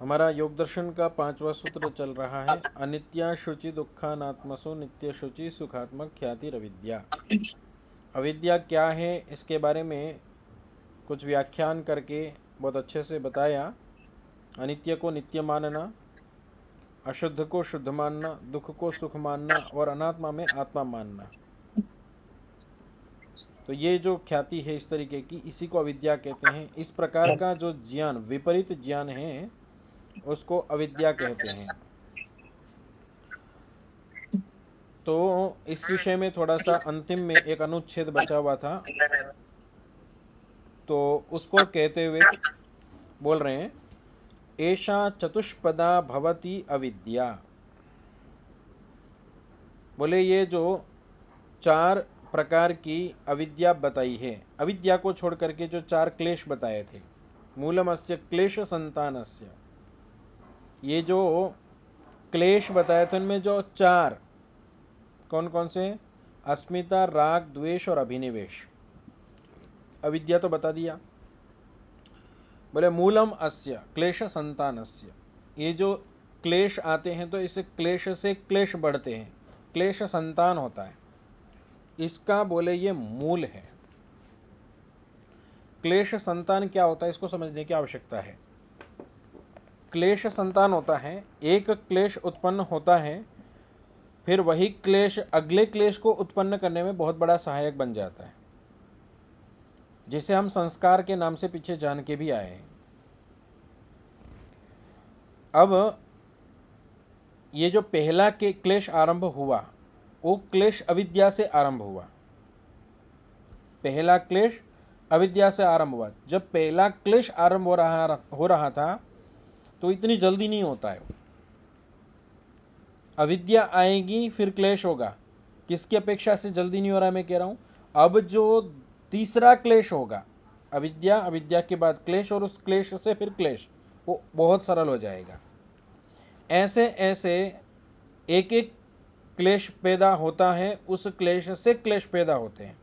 हमारा योग दर्शन का 5वां सूत्र चल रहा है। अनित्या शुचि दुखानात्मसो नित्य शुचि सुखात्मक ख्याति अविद्या। अविद्या क्या है इसके बारे में कुछ व्याख्यान करके बहुत अच्छे से बताया। अनित्य को नित्य मानना, अशुद्ध को शुद्ध मानना, दुख को सुख मानना और अनात्मा में आत्मा मानना। तो ये जो ख्याति है इस तरीके की, इसी को अविद्या कहते हैं। इस प्रकार का जो ज्ञान, विपरीत ज्ञान है, उसको अविद्या कहते हैं। तो इस विषय में थोड़ा सा अंतिम में एक अनुच्छेद बचा हुआ था, तो उसको कहते हुए बोल रहे हैं, एषा चतुष्पदा भवति अविद्या। बोले ये जो 4 प्रकार की अविद्या बताई है, अविद्या को छोड़ करके जो 4 क्लेश बताए थे, मूलमस्य क्लेश संतानस्य, ये जो क्लेश बताए थे उनमें जो 4 कौन कौन से, अस्मिता, राग, द्वेष और अभिनिवेश। अविद्या तो बता दिया। बोले मूलम अस्य क्लेश संतानस्य, ये जो क्लेश आते हैं तो इस क्लेश से क्लेश बढ़ते हैं, क्लेश संतान होता है, इसका बोले ये मूल है। क्लेश संतान क्या होता है इसको समझने की आवश्यकता है। क्लेश संतान होता है, एक क्लेश उत्पन्न होता है, फिर वही क्लेश अगले क्लेश को उत्पन्न करने में बहुत बड़ा सहायक बन जाता है, जिसे हम संस्कार के नाम से पीछे जान के भी आए हैं। अब ये जो पहला के क्लेश आरंभ हुआ, वो क्लेश अविद्या से आरंभ हुआ। पहला क्लेश अविद्या से आरंभ हुआ। जब पहला क्लेश आरंभ हो रहा था तो इतनी जल्दी नहीं होता है। अविद्या आएगी फिर क्लेश होगा, किसकी अपेक्षा से जल्दी नहीं हो रहा है मैं कह रहा हूं। अब जो तीसरा क्लेश होगा, अविद्या, अविद्या के बाद क्लेश और उस क्लेश से फिर क्लेश, वो बहुत सरल हो जाएगा। ऐसे ऐसे एक एक क्लेश पैदा होता है, उस क्लेश से क्लेश पैदा होते हैं,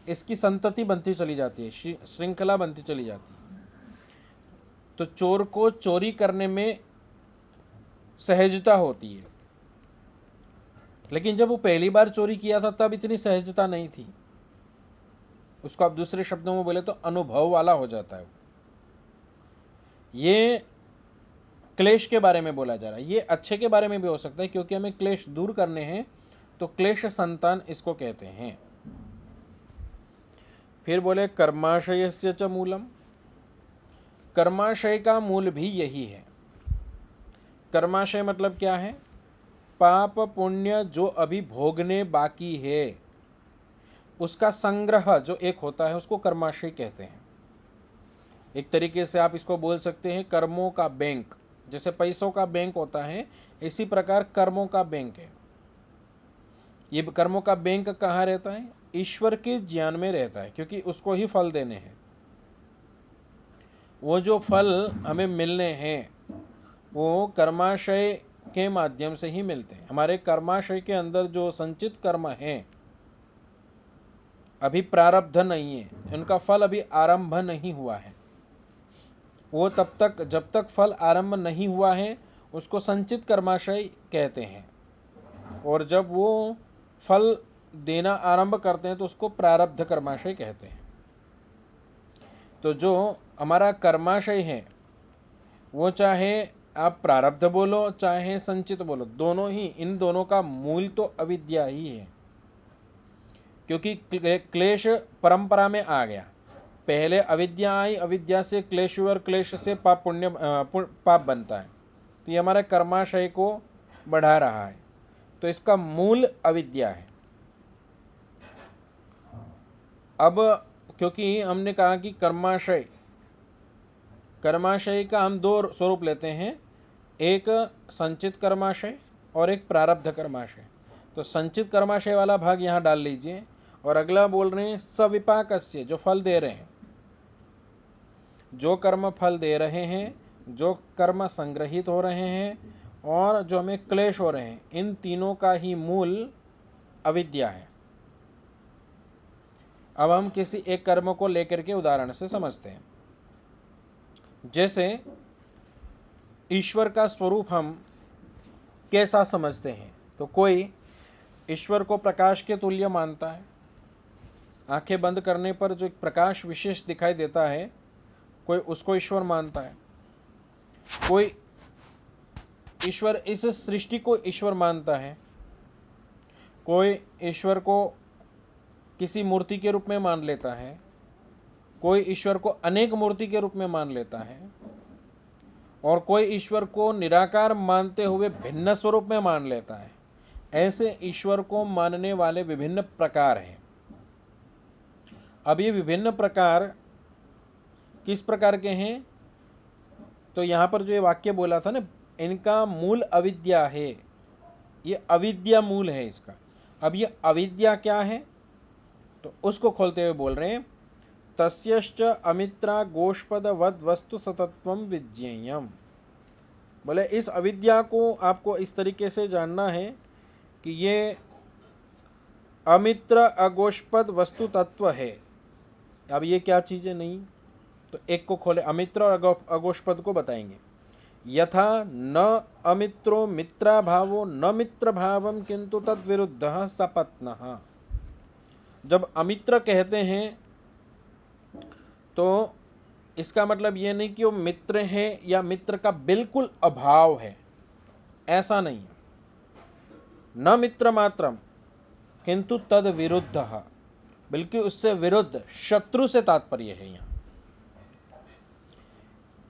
इसकी संतति बनती चली जाती है, श्रृंखला बनती चली जाती है। तो चोर को चोरी करने में सहजता होती है, लेकिन जब वो पहली बार चोरी किया था तब इतनी सहजता नहीं थी। उसको आप दूसरे शब्दों में बोले तो अनुभव वाला हो जाता है। ये क्लेश के बारे में बोला जा रहा है। ये अच्छे के बारे में भी हो सकता है, क्योंकि हमें क्लेश दूर करने हैं, तो क्लेश संतान इसको कहते हैं। फिर बोले कर्माशयस्य च मूलम, कर्माशय का मूल भी यही है। कर्माशय मतलब क्या है, पाप पुण्य जो अभी भोगने बाकी है उसका संग्रह जो एक होता है, उसको कर्माशय कहते हैं। एक तरीके से आप इसको बोल सकते हैं कर्मों का बैंक। जैसे पैसों का बैंक होता है, इसी प्रकार कर्मों का बैंक है। ये कर्मों का बैंक कहाँ रहता है, ईश्वर के ज्ञान में रहता है, क्योंकि उसको ही फल देने हैं। वो जो फल हमें मिलने हैं वो कर्माशय के माध्यम से ही मिलते हैं। हमारे कर्माशय के अंदर जो संचित कर्म हैं, अभी प्रारब्ध नहीं है, उनका फल अभी आरंभ नहीं हुआ है। वो तब तक, जब तक फल आरंभ नहीं हुआ है, उसको संचित कर्माशय कहते हैं, और जब वो फल देना आरंभ करते हैं तो उसको प्रारब्ध कर्माशय कहते हैं। तो जो हमारा कर्माशय है वो चाहे आप प्रारब्ध बोलो चाहे संचित बोलो, दोनों ही, इन दोनों का मूल तो अविद्या ही है। क्योंकि क्लेश परंपरा में आ गया, पहले अविद्या आई, अविद्या से क्लेश और क्लेश से पाप पुण्य पाप बनता है, तो ये हमारे कर्माशय को बढ़ा रहा है। तो इसका मूल अविद्या है। अब क्योंकि हमने कहा कि कर्माशय, कर्माशय का हम 2 स्वरूप लेते हैं, एक संचित कर्माशय और एक प्रारब्ध कर्माशय। तो संचित कर्माशय वाला भाग यहाँ डाल लीजिए, और अगला बोल रहे हैं सविपाकस्य, जो फल दे रहे हैं, जो कर्म फल दे रहे हैं, जो कर्म संग्रहित हो रहे हैं और जो हमें क्लेश हो रहे हैं, इन तीनों का ही मूल अविद्या है। अब हम किसी एक कर्म को लेकर के उदाहरण से समझते हैं। जैसे ईश्वर का स्वरूप हम कैसा समझते हैं? तो कोई ईश्वर को प्रकाश के तुल्य मानता है, आंखें बंद करने पर जो एक प्रकाश विशेष दिखाई देता है, कोई उसको ईश्वर मानता है। कोई ईश्वर इस सृष्टि को ईश्वर मानता है। कोई ईश्वर को किसी मूर्ति के रूप में मान लेता है। कोई ईश्वर को अनेक मूर्ति के रूप में मान लेता है। और कोई ईश्वर को निराकार मानते हुए भिन्न स्वरूप में मान लेता है। ऐसे ईश्वर को मानने वाले विभिन्न प्रकार हैं। अब ये विभिन्न प्रकार किस प्रकार के हैं? तो यहाँ पर जो ये वाक्य बोला था ना, इनका मूल अविद्या है। ये अविद्या मूल है इसका। अब ये अविद्या क्या है? तो उसको खोलते हुए बोल रहे हैं, तस्यश्च अमित्रा गोष्पद वद वस्तु सतत्वम विज्ञेयम। बोले इस अविद्या को आपको इस तरीके से जानना है कि ये अमित्र अगोष्पद वस्तु तत्व है। अब ये क्या चीज़ें नहीं, तो एक को खोले, अमित्र और अगोष्पद को बताएंगे। यथा न अमित्रो मित्रा भावो न मित्र भावम किंतु तद विरुद्ध सपत्नः। जब अमित्र कहते हैं तो इसका मतलब ये नहीं कि वो मित्र है या मित्र का बिल्कुल अभाव है, ऐसा नहीं। न मित्र मात्रम किंतु तद विरुद्ध, बिल्कुल उससे विरुद्ध, शत्रु से तात्पर्य है। यहाँ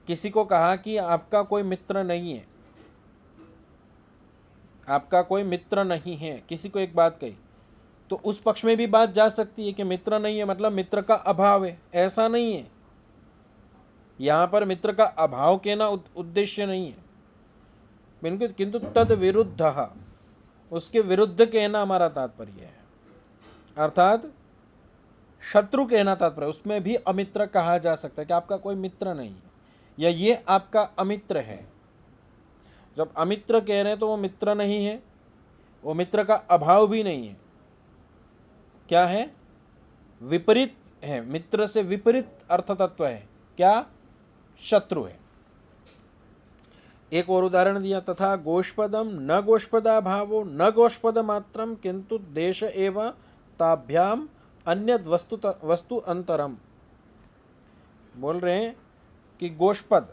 किसी को कहा कि आपका कोई मित्र नहीं है, आपका कोई मित्र नहीं है, किसी को एक बात कही, तो उस पक्ष में भी बात जा सकती है कि मित्र नहीं है मतलब मित्र का अभाव है, ऐसा नहीं है। यहाँ पर मित्र का अभाव कहना उद्देश्य नहीं है बिल्कुल, किंतु तद विरुद्ध, उसके विरुद्ध कहना हमारा तात्पर्य है। अर्थात शत्रु कहना तात्पर्य, उसमें भी अमित्र कहा जा सकता है कि आपका कोई मित्र नहीं है या ये आपका अमित्र है। जब अमित्र कह रहे हैं तो वो मित्र नहीं है, वो मित्र का अभाव भी नहीं है, क्या है? विपरीत है, मित्र से विपरीत अर्थ तत्व है। क्या? शत्रु है। एक और उदाहरण दिया, तथा गोष्पदम न गोष्पदा भावो न गोष्पद मात्रम किंतु देश एव ताभ्याम अन्यद वस्तु अंतरम। बोल रहे हैं कि गोष्पद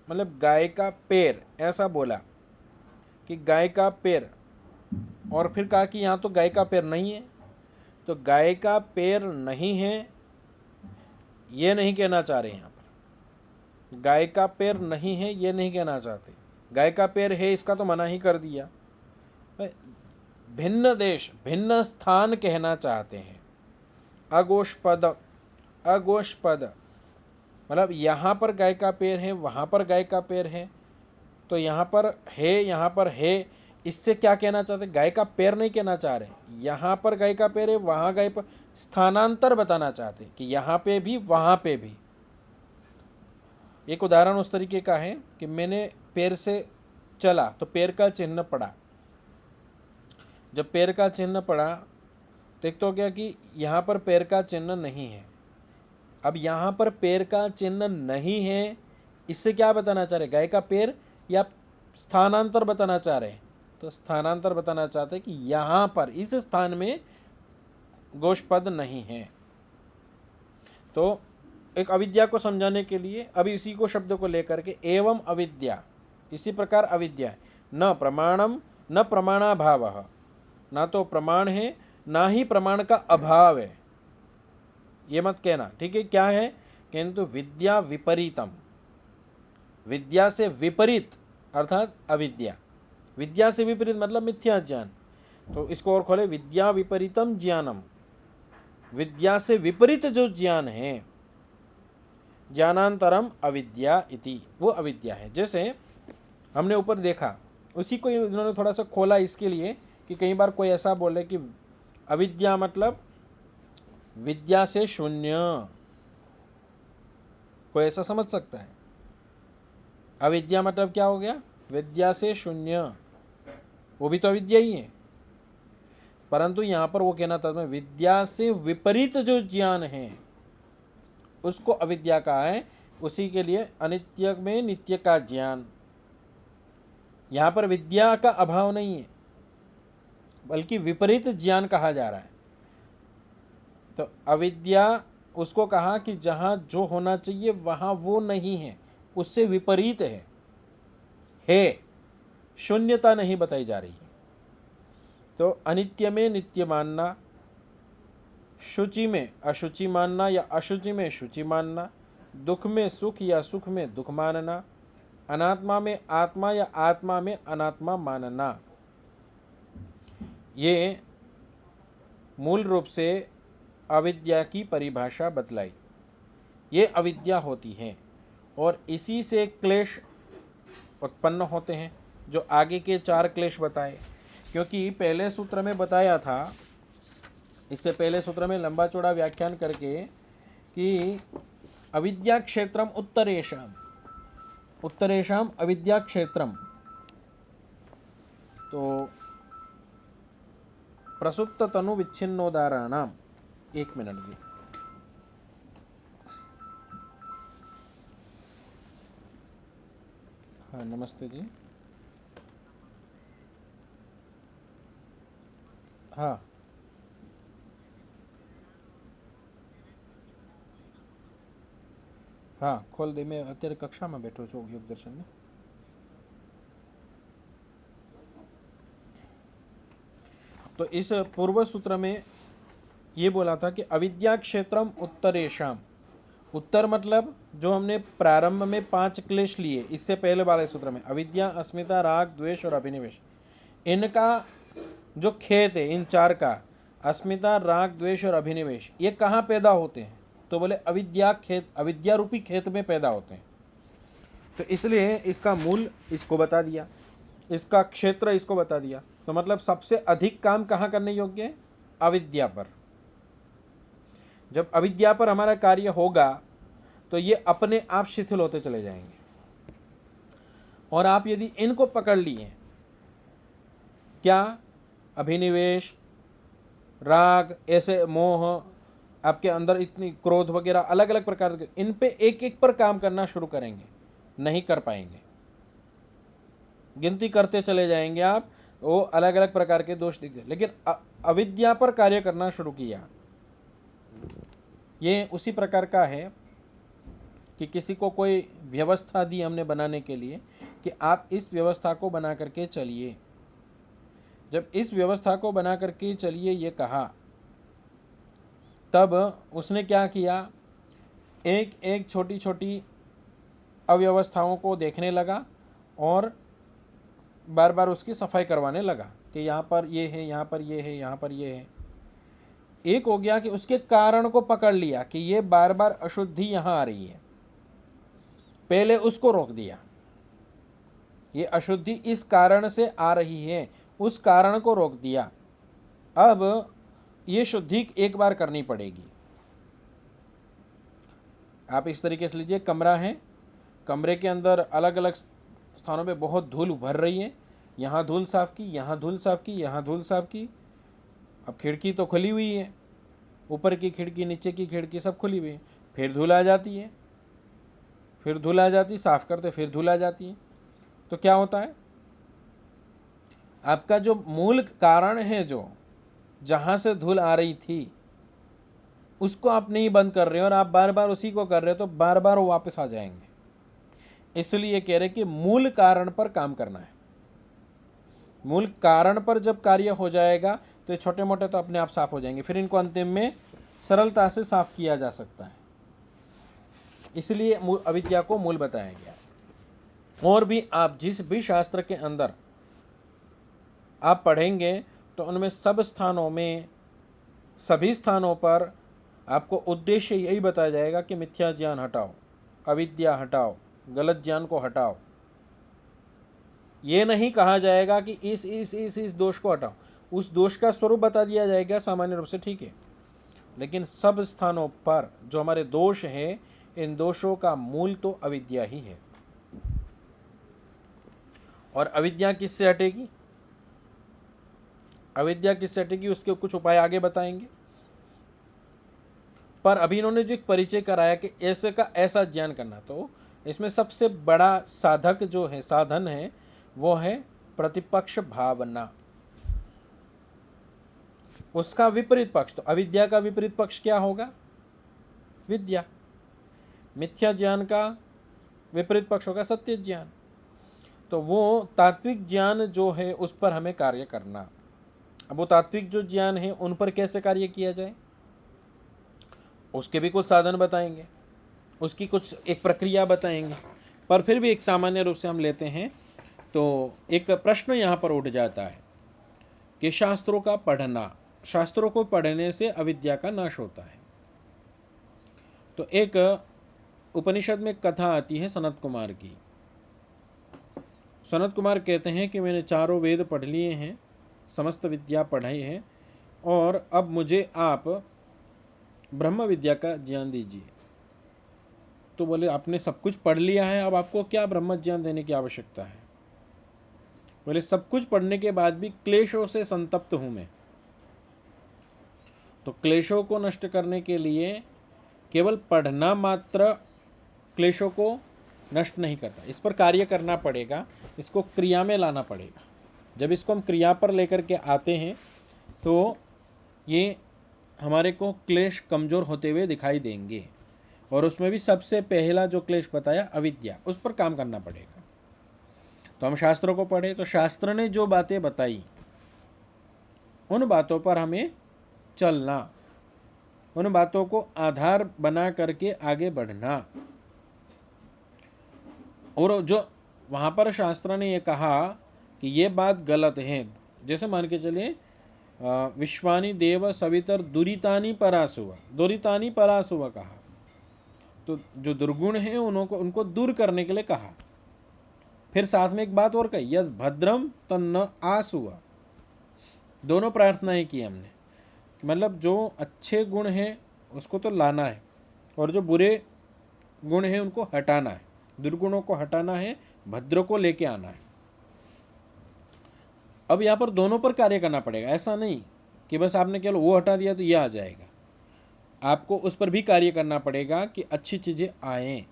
मतलब गाय का पैर, ऐसा बोला कि गाय का पैर, और फिर कहा कि यहाँ तो गाय का पैर नहीं है। तो गाय का पैर नहीं है ये नहीं कहना चाह रहे, यहाँ पर गाय का पैर नहीं है ये नहीं कहना चाहते, गाय का पैर है इसका तो मना ही कर दिया। भिन्न देश भिन्न स्थान कहना चाहते हैं। अगोष्पद, अगोष्पद मतलब यहाँ पर गाय का पैर है, वहाँ पर गाय का पैर है, तो यहाँ पर है यहाँ पर है, इससे क्या कहना चाहते? गाय का पैर नहीं कहना चाह रहे, यहाँ पर गाय का पैर है वहाँ गाय पर, स्थानांतर बताना चाहते कि यहाँ पे भी वहाँ पे भी। एक उदाहरण उस तरीके का है कि मैंने पैर से चला तो पैर का चिन्ह पड़ा। जब पैर का चिन्ह पड़ा तो एक तो क्या कि यहाँ पर पैर का चिन्ह नहीं है। अब यहाँ पर पैर का चिन्ह नहीं है, इससे क्या बताना चाह रहे? गाय का पैर या स्थानांतर बताना चाह रहे हैं? तो स्थानांतर बताना चाहते हैं कि यहाँ पर इस स्थान में गोष्पद नहीं है। तो एक अविद्या को समझाने के लिए अभी इसी को शब्द को लेकर के एवं अविद्या, इसी प्रकार अविद्या न प्रमाणम न प्रमाणाभाव, ना तो प्रमाण है ना ही प्रमाण का अभाव है, ये मत कहना, ठीक है? क्या है? किंतु विद्या विपरीतम, विद्या से विपरीत अर्थात अविद्या। विद्या से विपरीत मतलब मिथ्या ज्ञान। तो इसको और खोले, विद्या विपरीतम ज्ञानम, विद्या से विपरीत जो ज्ञान है, ज्ञानांतरम अविद्या इति, वो अविद्या है। जैसे हमने ऊपर देखा, उसी को इन्होंने थोड़ा सा खोला इसके लिए कि कई बार कोई ऐसा बोले कि अविद्या मतलब विद्या से शून्य, कोई ऐसा समझ सकता है? अविद्या मतलब क्या हो गया? विद्या से शून्य, वो भी तो अविद्या ही है। परंतु यहाँ पर वो कहना था विद्या से विपरीत जो ज्ञान है उसको अविद्या कहा है। उसी के लिए अनित्य में नित्य का ज्ञान, यहाँ पर विद्या का अभाव नहीं है, बल्कि विपरीत ज्ञान कहा जा रहा है। तो अविद्या उसको कहा कि जहाँ जो होना चाहिए वहाँ वो नहीं है, उससे विपरीत है, शून्यता नहीं बताई जा रही है। तो अनित्य में नित्य मानना, शुचि में अशुचि मानना या अशुचि में शुचि मानना, दुख में सुख या सुख में दुख मानना, अनात्मा में आत्मा या आत्मा में अनात्मा मानना, ये मूल रूप से अविद्या की परिभाषा बतलाई। ये अविद्या होती है और इसी से क्लेश उत्पन्न होते हैं, जो आगे के 4 क्लेश बताए। क्योंकि पहले सूत्र में बताया था, इससे पहले सूत्र में लंबा चौड़ा व्याख्यान करके कि अविद्या क्षेत्रम उत्तरेशम अविद्या क्षेत्रम, तो प्रसुप्त तनु विच्छिन्नोदाहरणाम। 1 मिनट जी। हाँ नमस्ते जी। हाँ हाँ खोल दे, मैं અત્યારે કક્ષામાં બેઠો છું યોગ દર્શન में। तो इस पूर्व सूत्र में ये बोला था कि अविद्या क्षेत्रम उत्तरेशम, उत्तर मतलब जो हमने प्रारंभ में 5 क्लेश लिए, इससे पहले वाले सूत्र में अविद्या, अस्मिता, राग, द्वेष और अभिनिवेश, इनका जो खेत है, इन 4 का अस्मिता, राग, द्वेष और अभिनिवेश, ये कहाँ पैदा होते हैं? तो बोले अविद्या खेत, अविद्या रूपी खेत में पैदा होते हैं। तो इसलिए इसका मूल इसको बता दिया, इसका क्षेत्र इसको बता दिया। तो मतलब सबसे अधिक काम कहाँ करने योग्य है? अविद्या पर। जब अविद्या पर हमारा कार्य होगा तो ये अपने आप शिथिल होते चले जाएंगे। और आप यदि इनको पकड़ लिए, क्या अभिनिवेश, राग, ऐसे मोह, आपके अंदर इतनी क्रोध वगैरह अलग अलग प्रकार के, इन पे एक एक पर काम करना शुरू करेंगे, नहीं कर पाएंगे। गिनती करते चले जाएंगे आप, वो अलग अलग प्रकार के दोष दिखते। लेकिन अविद्या पर कार्य करना शुरू किया, ये उसी प्रकार का है कि किसी को कोई व्यवस्था दी हमने बनाने के लिए कि आप इस व्यवस्था को बना करके चलिए। जब इस व्यवस्था को बना करके चलिए ये कहा, तब उसने क्या किया? एक एक छोटी छोटी अव्यवस्थाओं को देखने लगा और बार बार उसकी सफाई करवाने लगा कि यहाँ पर ये है, यहाँ पर ये है, यहाँ पर ये है। एक हो गया कि उसके कारण को पकड़ लिया कि ये बार बार अशुद्धि यहाँ आ रही है, पहले उसको रोक दिया। ये अशुद्धि इस कारण से आ रही है, उस कारण को रोक दिया। अब ये शुद्धि एक बार करनी पड़ेगी। आप इस तरीके से लीजिए, कमरा है, कमरे के अंदर अलग अलग स्थानों पे बहुत धूल भर रही है, यहाँ धूल साफ की, यहाँ धूल साफ की, यहाँ धूल साफ की। अब खिड़की तो खुली हुई है, ऊपर की खिड़की, नीचे की खिड़की सब खुली हुई है, फिर धूल आ जाती है, फिर धूल आ जाती, साफ करते फिर धूल आ जाती है। तो क्या होता है? आपका जो मूल कारण है, जो जहाँ से धूल आ रही थी, उसको आप नहीं बंद कर रहे हो और आप बार बार उसी को कर रहे हो, तो बार बार वो वापस आ जाएंगे। इसलिए कह रहे कि मूल कारण पर काम करना है। मूल कारण पर जब कार्य हो जाएगा तो ये छोटे मोटे तो अपने आप साफ हो जाएंगे, फिर इनको अंतिम में सरलता से साफ किया जा सकता है। इसलिए अविद्या को मूल बताया गया। और भी आप जिस भी शास्त्र के अंदर आप पढ़ेंगे तो उनमें सब स्थानों में, सभी स्थानों पर आपको उद्देश्य यही बताया जाएगा कि मिथ्या ज्ञान हटाओ, अविद्या हटाओ, गलत ज्ञान को हटाओ। ये नहीं कहा जाएगा कि इस दोष को हटाओ, उस दोष का स्वरूप बता दिया जाएगा सामान्य रूप से, ठीक है। लेकिन सब स्थानों पर जो हमारे दोष हैं, इन दोषों का मूल तो अविद्या ही है। और अविद्या किससे हटेगी? अविद्या किससे हटेगी उसके कुछ उपाय आगे बताएंगे। पर अभी इन्होंने जो एक परिचय कराया कि ऐसे का ऐसा ज्ञान करना, तो इसमें सबसे बड़ा साधक जो है, साधन है, वो है प्रतिपक्ष भावना। उसका विपरीत पक्ष, तो अविद्या का विपरीत पक्ष क्या होगा? विद्या। मिथ्या ज्ञान का विपरीत पक्ष होगा सत्य ज्ञान। तो वो तात्विक ज्ञान जो है उस पर हमें कार्य करना। अब वो तात्विक जो ज्ञान है उन पर कैसे कार्य किया जाए, उसके भी कुछ साधन बताएंगे, उसकी कुछ एक प्रक्रिया बताएंगे। पर फिर भी एक सामान्य रूप से हम लेते हैं तो एक प्रश्न यहाँ पर उठ जाता है कि शास्त्रों का पढ़ना, शास्त्रों को पढ़ने से अविद्या का नाश होता है। तो एक उपनिषद में कथा आती है सनत कुमार की। सनत कुमार कहते हैं कि मैंने चारों वेद पढ़ लिए हैं, समस्त विद्या पढ़ाई है, और अब मुझे आप ब्रह्म विद्या का ज्ञान दीजिए। तो बोले आपने सब कुछ पढ़ लिया है, अब आपको क्या ब्रह्म ज्ञान देने की आवश्यकता है? बोले सब कुछ पढ़ने के बाद भी क्लेशों से संतप्त हूं मैं। तो क्लेशों को नष्ट करने के लिए केवल पढ़ना मात्र क्लेशों को नष्ट नहीं करता, इस पर कार्य करना पड़ेगा, इसको क्रिया में लाना पड़ेगा। जब इसको हम क्रिया पर लेकर के आते हैं तो ये हमारे को क्लेश कमज़ोर होते हुए दिखाई देंगे। और उसमें भी सबसे पहला जो क्लेश बताया अविद्या, उस पर काम करना पड़ेगा। तो हम शास्त्रों को पढ़े तो शास्त्र ने जो बातें बताई उन बातों पर हमें चलना, उन बातों को आधार बना करके आगे बढ़ना। और जो वहाँ पर शास्त्र ने ये कहा कि ये बात गलत है, जैसे मान के चलिए विश्वानी देव सवितर दुरितानी परासुव, दुरितानी परासुव कहा, तो जो दुर्गुण हैं उनको दूर करने के लिए कहा। फिर साथ में एक बात और कही, यद भद्रम तन्न आसुव, दोनों प्रार्थनाएं की हमने। मतलब जो अच्छे गुण हैं उसको तो लाना है, और जो बुरे गुण हैं उनको हटाना है, दुर्गुणों को हटाना है, भद्र को लेके आना है। अब यहाँ पर दोनों पर कार्य करना पड़ेगा। ऐसा नहीं कि बस आपने केवल वो हटा दिया तो ये आ जाएगा, आपको उस पर भी कार्य करना पड़ेगा कि अच्छी चीज़ें आएँ।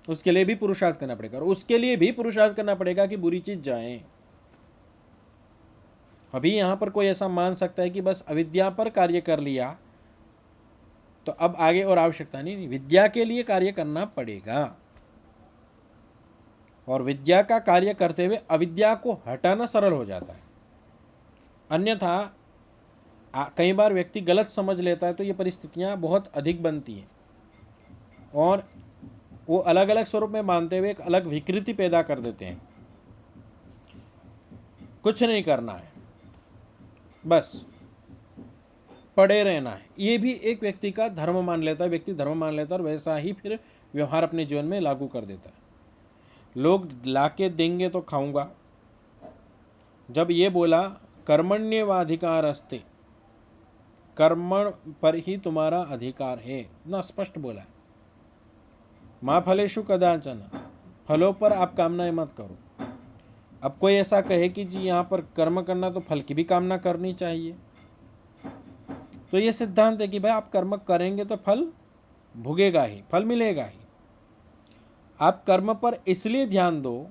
उसके लिए भी पुरुषार्थ करना पड़ेगा, और उसके लिए भी पुरुषार्थ करना पड़ेगा कि बुरी चीज़ जाए। अभी यहाँ पर कोई ऐसा मान सकता है कि बस अविद्या पर कार्य कर लिया तो अब आगे और आवश्यकता नहीं, विद्या के लिए कार्य करना पड़ेगा। और विद्या का कार्य करते हुए अविद्या को हटाना सरल हो जाता है। अन्यथा कई बार व्यक्ति गलत समझ लेता है तो ये परिस्थितियां बहुत अधिक बनती हैं, और वो अलग अलग स्वरूप में मानते हुए एक अलग विकृति पैदा कर देते हैं। कुछ नहीं करना है, बस पड़े रहना है, ये भी एक व्यक्ति का धर्म मान लेता है। व्यक्ति धर्म मान लेता है और वैसा ही फिर व्यवहार अपने जीवन में लागू कर देता है। लोग लाके देंगे तो खाऊंगा, जब ये बोला कर्मण्येवाधिकारस्ते, कर्म पर ही तुम्हारा अधिकार है, इतना स्पष्ट बोला है। माँ फलेषु कदाचन, फलों पर आप कामनाएं मत करो। अब कोई ऐसा कहे कि जी यहाँ पर कर्म करना तो फल की भी कामना करनी चाहिए, तो ये सिद्धांत है कि भाई आप कर्म करेंगे तो फल भुगेगा ही, फल मिलेगा ही। आप कर्म पर इसलिए ध्यान दो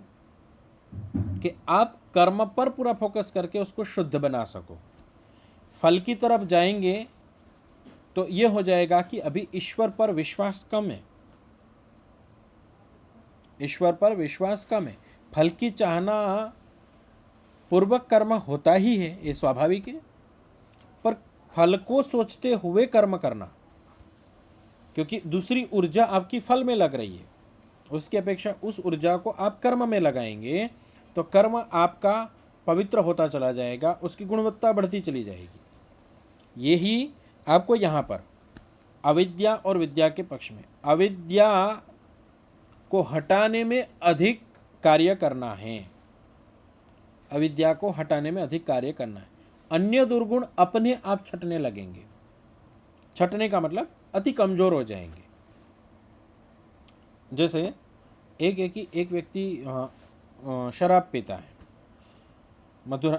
कि आप कर्म पर पूरा फोकस करके उसको शुद्ध बना सको। फल की तरफ जाएंगे तो ये हो जाएगा कि अभी ईश्वर पर विश्वास कम है, ईश्वर पर विश्वास कम है। फल की चाहना पूर्वक कर्म होता ही है, ये स्वाभाविक है, पर फल को सोचते हुए कर्म करना, क्योंकि दूसरी ऊर्जा आपकी फल में लग रही है, उसकी अपेक्षा उस ऊर्जा को आप कर्म में लगाएंगे तो कर्म आपका पवित्र होता चला जाएगा, उसकी गुणवत्ता बढ़ती चली जाएगी। यही आपको यहाँ पर अविद्या और विद्या के पक्ष में, अविद्या को हटाने में अधिक कार्य करना है, अविद्या को हटाने में अधिक कार्य करना है। अन्य दुर्गुण अपने आप छटने लगेंगे। छटने का मतलब अति कमजोर हो जाएंगे। जैसे एक व्यक्ति शराब पीता है,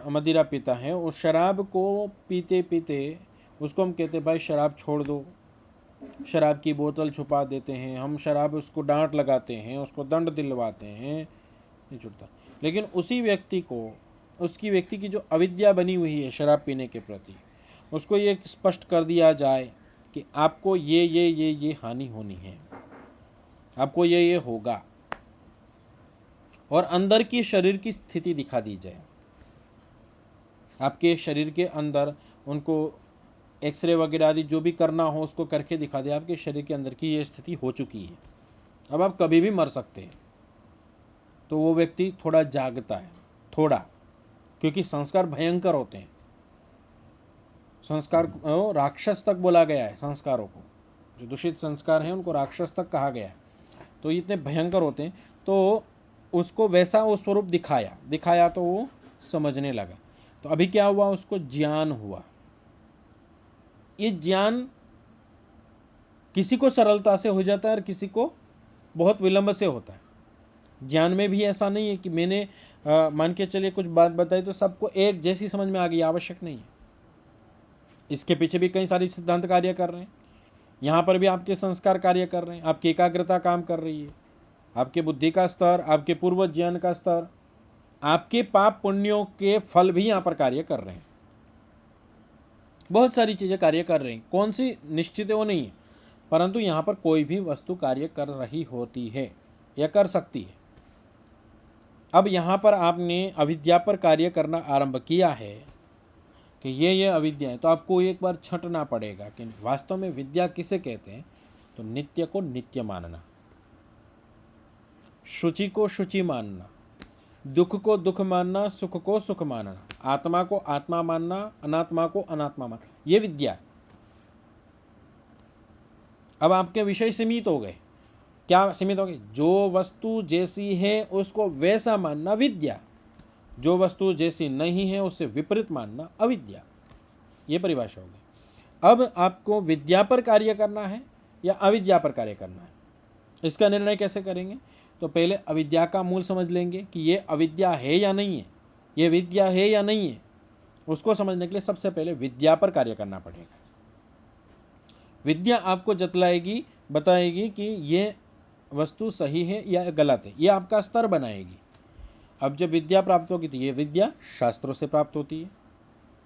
मदिरा पीता है, उस शराब को पीते पीते उसको हम कहते हैं भाई शराब छोड़ दो, शराब की बोतल छुपा देते हैं हम, शराब उसको डांट लगाते हैं, उसको दंड दिलवाते हैं, नहीं छूटता। लेकिन उसी व्यक्ति को, उसकी व्यक्ति की जो अविद्या बनी हुई है शराब पीने के प्रति, उसको ये स्पष्ट कर दिया जाए कि आपको ये हानि होनी है, आपको ये होगा, और अंदर की शरीर की स्थिति दिखा दी जाए। आपके शरीर के अंदर उनको एक्सरे वगैरह आदि जो भी करना हो उसको करके दिखा दे, आपके शरीर के अंदर की ये स्थिति हो चुकी है, अब आप कभी भी मर सकते हैं। तो वो व्यक्ति थोड़ा जागता है, थोड़ा, क्योंकि संस्कार भयंकर होते हैं। संस्कार राक्षस तक बोला गया है, संस्कारों को, जो दूषित संस्कार हैं उनको राक्षस तक कहा गया है। तो इतने भयंकर होते हैं। तो उसको वैसा वो स्वरूप दिखाया तो वो समझने लगा। तो अभी क्या हुआ, उसको ज्ञान हुआ। ये ज्ञान किसी को सरलता से हो जाता है और किसी को बहुत विलंब से होता है। ज्ञान में भी ऐसा नहीं है कि मैंने मान के चलिए कुछ बात बताई तो सबको एक जैसी समझ में आ गई, आवश्यक नहीं है। इसके पीछे भी कई सारे सिद्धांत कार्य कर रहे हैं। यहाँ पर भी आपके संस्कार कार्य कर रहे हैं, आपकी एकाग्रता काम कर रही है, आपके बुद्धि का स्तर, आपके पूर्व ज्ञान का स्तर, आपके पाप पुण्यों के फल भी यहाँ पर कार्य कर रहे हैं। बहुत सारी चीज़ें कार्य कर रही हैं, कौन सी निश्चित है वो नहीं है, परंतु यहाँ पर कोई भी वस्तु कार्य कर रही होती है या कर सकती है। अब यहाँ पर आपने अविद्या पर कार्य करना आरंभ किया है कि ये अविद्या है, तो आपको एक बार छंटना पड़ेगा कि वास्तव में विद्या किसे कहते हैं। तो नित्य को नित्य मानना, शुचि को शुचि मानना, दुख को दुख मानना, सुख को सुख मानना, आत्मा को आत्मा मानना, अनात्मा को अनात्मा मानना, ये विद्या है। अब आपके विषय सीमित हो गए। क्या सीमित हो गए? जो वस्तु जैसी है उसको वैसा मानना विद्या, जो वस्तु जैसी नहीं है उससे विपरीत मानना अविद्या। ये परिभाषा होगी। अब आपको विद्या पर कार्य करना है या अविद्या पर कार्य करना है, इसका निर्णय कैसे करेंगे? तो पहले अविद्या का मूल समझ लेंगे कि ये अविद्या है या नहीं है, ये विद्या है या नहीं है। उसको समझने के लिए सबसे पहले विद्या पर कार्य करना पड़ेगा। विद्या आपको जतलाएगी, बताएगी कि ये वस्तु सही है या गलत है, ये आपका स्तर बनाएगी। अब जब विद्या प्राप्त होगी तो ये विद्या शास्त्रों से प्राप्त होती है,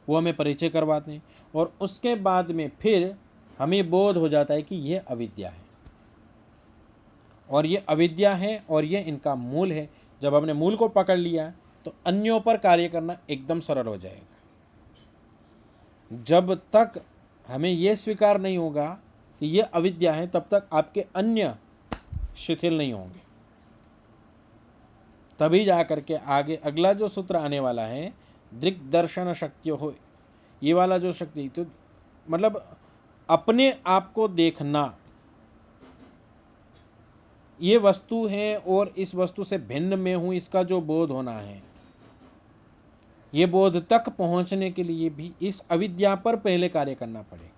वो हमें परिचय करवाते हैं, और उसके बाद में फिर हमें बोध हो जाता है कि ये अविद्या है और ये अविद्या है और ये इनका मूल है। जब हमने मूल को पकड़ लिया तो अन्यों पर कार्य करना एकदम सरल हो जाएगा। जब तक हमें ये स्वीकार नहीं होगा कि ये अविद्या है, तब तक आपके अन्य शिथिल नहीं होंगे। तभी जा करके आगे अगला जो सूत्र आने वाला है, दृग्दर्शन शक्तियों हो, ये वाला जो शक्ति, तो मतलब अपने आप को देखना, ये वस्तु है और इस वस्तु से भिन्न में हूं, इसका जो बोध होना है, ये बोध तक पहुंचने के लिए भी इस अविद्या पर पहले कार्य करना पड़ेगा।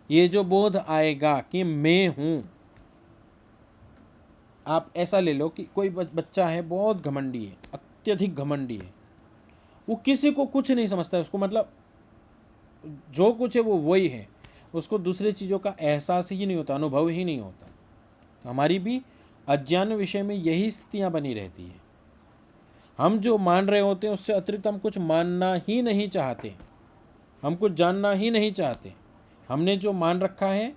ये जो बोध आएगा कि मैं हूं, आप ऐसा ले लो कि कोई बच्चा है, बहुत घमंडी है, अत्यधिक घमंडी है, वो किसी को कुछ नहीं समझता है, उसको मतलब जो कुछ है वो वही है, उसको दूसरी चीज़ों का एहसास ही नहीं होता, अनुभव ही नहीं होता। तो हमारी भी अज्ञान विषय में यही स्थितियाँ बनी रहती है। हम जो मान रहे होते हैं उससे अतिरिक्त हम कुछ मानना ही नहीं चाहते, हम कुछ जानना ही नहीं चाहते। हमने जो मान रखा है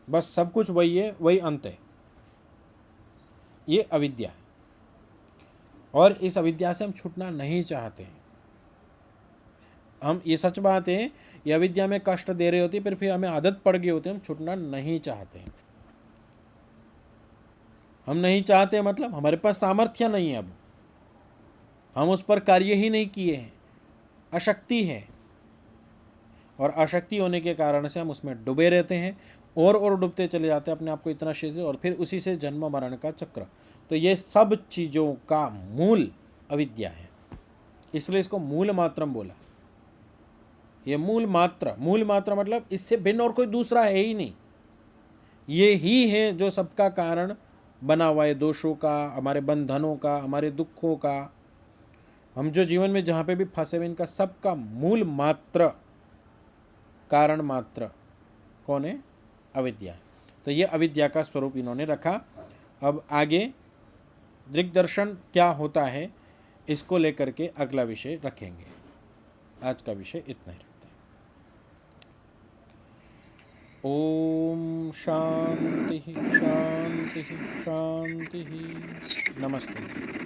बस सब कुछ वही है, वही अंत है। ये अविद्या है और इस अविद्या से हम छूटना नहीं चाहते हैं। हम, ये सच बात है, ये अविद्या में कष्ट दे रहे होती है, फिर हमें आदत पड़ गई होती है, हम छूटना नहीं चाहते हैं। हम नहीं चाहते मतलब हमारे पास सामर्थ्य नहीं है, अब हम उस पर कार्य ही नहीं किए हैं, अशक्ति है, और अशक्ति होने के कारण से हम उसमें डूबे रहते हैं और डूबते चले जाते हैं अपने आप को इतना शिथिल, और फिर उसी से जन्म मरण का चक्र। तो ये सब चीज़ों का मूल अविद्या है, इसलिए इसको मूल मात्रम बोला। ये मूल मात्र मतलब इससे भिन्न और कोई दूसरा है ही नहीं, ये ही है जो सबका कारण बना हुआ है, दोषों का, हमारे बंधनों का, हमारे दुखों का, हम जो जीवन में जहाँ पे भी फंसे हुए, इनका सबका मूल मात्र, कारण मात्र कौन है? अविद्या। तो ये अविद्या का स्वरूप इन्होंने रखा। अब आगे दिग्दर्शन क्या होता है, इसको लेकर के अगला विषय रखेंगे। आज का विषय इतना ही रखते हैं। ओम शांति शांति शांति। नमस्ते।